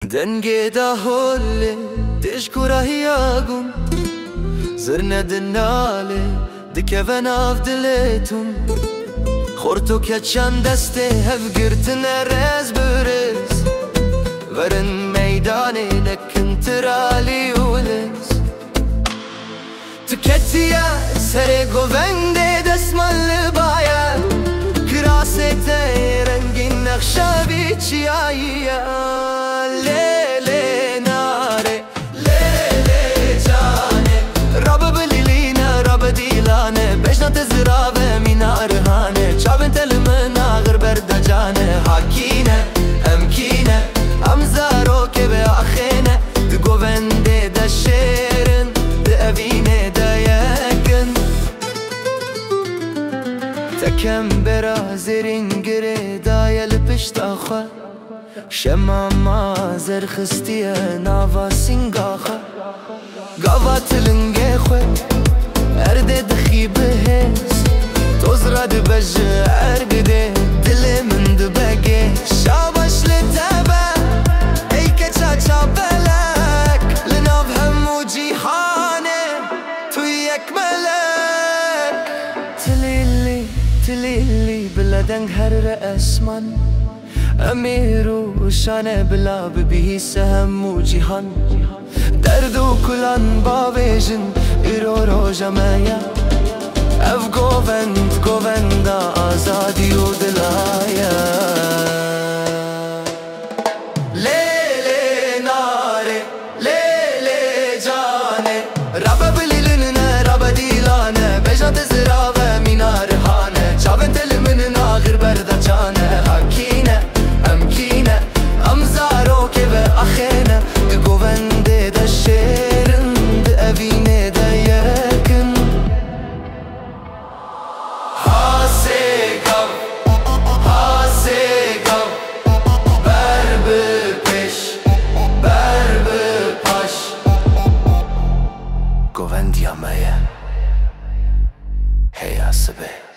دنگی دا هوله تشکره هیاگم زرنه دناله دکه و ناف دلتون خورتو که چند دسته هف گرتن رز برز ورن میدانه نکن ترالی ولز تکتیه سر گوونده دستمال باید کراسه تی رنگین نقشه بیچیاییه لیلی ناره لیلی جانه راب بلیلینه راب دیلانه بشنات زرابه مینارهانه چابن تلمن آغر برده جانه حاکینه امکینه امزارو که به آخینه دو گوونده ده شیرن ده اوینه ده یکن تکم برا زرین گره دایل پشت آخه شما ما زرخستیه ناوا سینگاخه گاوا تلنگه خوی ارده دخی بهز توز را ده بجه ارگده دل من ده بگه شابش لتبه ای که چاچا بلک لناف همو جیحانه تو یک ملک تلیلی بلدنگ هر اسمان امیرو شانه بلا ببی سهم جیهان درد و کلان باویجن ایرو رو جمعه اف گووند آزادی و دلایا لیلی ناره لیلی جانه رابا بلیلنه رابا دیلانه بجنات زرابه مینارهانه چابن تلمن ناغر برده جانه حاکینه امکینه امزارو که به آخینه ده گوونده ده شیرن ده اوینه ده یکن هاسگم بر بپش بر بپاش گووندیا مایه هی آسبه